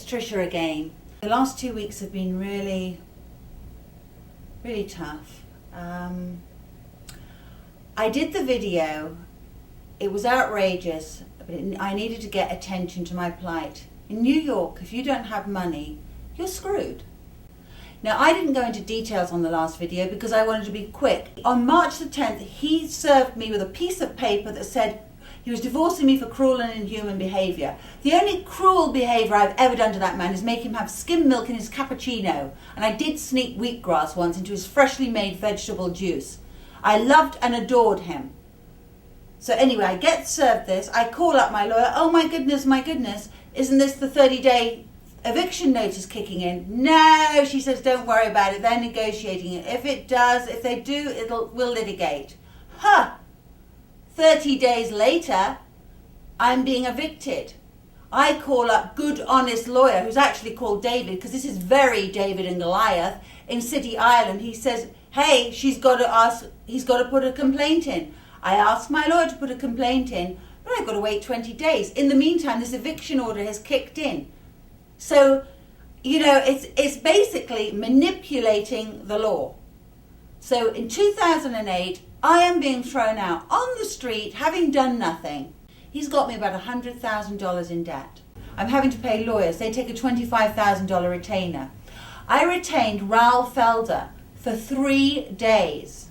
Tricia again. The last 2 weeks have been really tough. I did the video. It was outrageous, but I needed to get attention to my plight. In New York, if you don't have money, you're screwed. Now, I didn't go into details on the last video because I wanted to be quick. On March the 10th, he served me with a piece of paper that said he was divorcing me for cruel and inhuman behaviour. The only cruel behaviour I've ever done to that man is make him have skim milk in his cappuccino. And I did sneak wheatgrass once into his freshly made vegetable juice. I loved and adored him. So anyway, I get served this. I call up my lawyer. Oh my goodness, isn't this the 30-day eviction notice kicking in? No, she says, don't worry about it. They're negotiating it. If they do, we'll litigate. 30 days later, I'm being evicted. I call up good, honest lawyer, who's actually called David, because this is very David and Goliath, in City Island. He says, hey, he's got to put a complaint in. I asked my lawyer to put a complaint in, but I've got to wait 20 days. In the meantime, this eviction order has kicked in. So, it's basically manipulating the law. So in 2008, I am being thrown out on the street, having done nothing. He's got me about $100,000 in debt. I'm having to pay lawyers. They take a $25,000 retainer. I retained Raoul Felder for 3 days.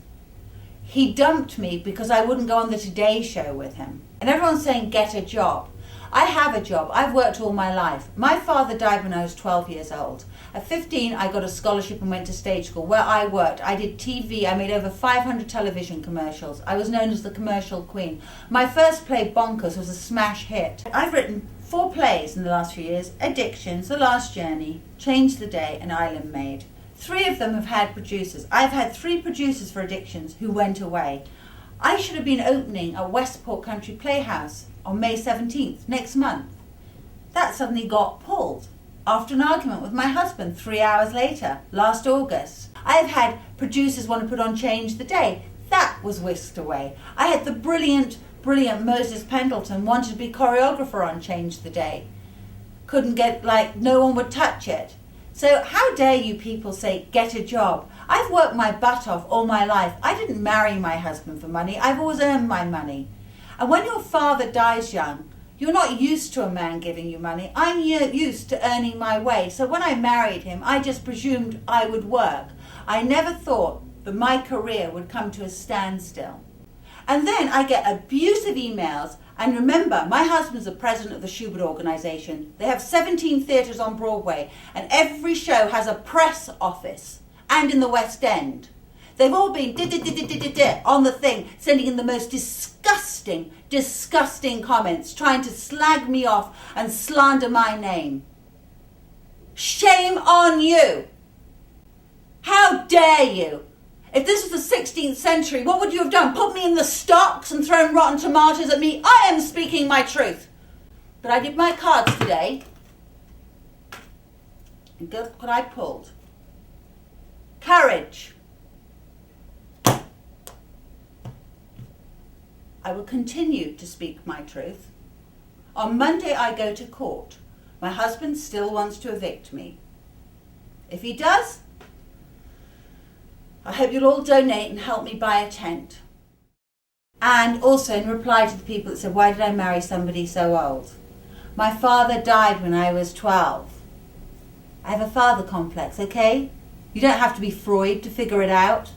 He dumped me because I wouldn't go on the Today Show with him. And everyone's saying, get a job. I have a job. I've worked all my life. My father died when I was 12 years old. At 15, I got a scholarship and went to stage school where I worked. I did TV. I made over 500 television commercials. I was known as the commercial queen. My first play, Bonkers, was a smash hit. I've written 4 plays in the last few years: Addictions, The Last Journey, Change the Day, and Island Maid. 3 of them have had producers. I've had 3 producers for Addictions who went away. I should have been opening at Westport Country Playhouse on May 17th, next month. That suddenly got pulled after an argument with my husband 3 hours later, last August. I've had producers want to put on Change the Day. That was whisked away. I had the brilliant Moses Pendleton wanted to be choreographer on Change the Day. Couldn't get, no one would touch it. So how dare you people say, get a job? I've worked my butt off all my life. I didn't marry my husband for money. I've always earned my money. And when your father dies young, you're not used to a man giving you money. I'm used to earning my way. So when I married him, I just presumed I would work. I never thought that my career would come to a standstill. And then I get abusive emails. And remember, my husband's the president of the Schubert Organization. They have 17 theatres on Broadway, and every show has a press office, and in the West End. They've all been on the thing, sending in the most disgusting comments, trying to slag me off and slander my name. Shame on you! How dare you! If this was the 16th century, what would you have done? Put me in the stocks and thrown rotten tomatoes at me? I am speaking my truth. But I did my cards today. And guess what I pulled? Courage. I will continue to speak my truth. On Monday I go to court. My husband still wants to evict me. If he does, I hope you'll all donate and help me buy a tent. And also, in reply to the people that said, why did I marry somebody so old? My father died when I was 12. I have a father complex, okay? You don't have to be Freud to figure it out.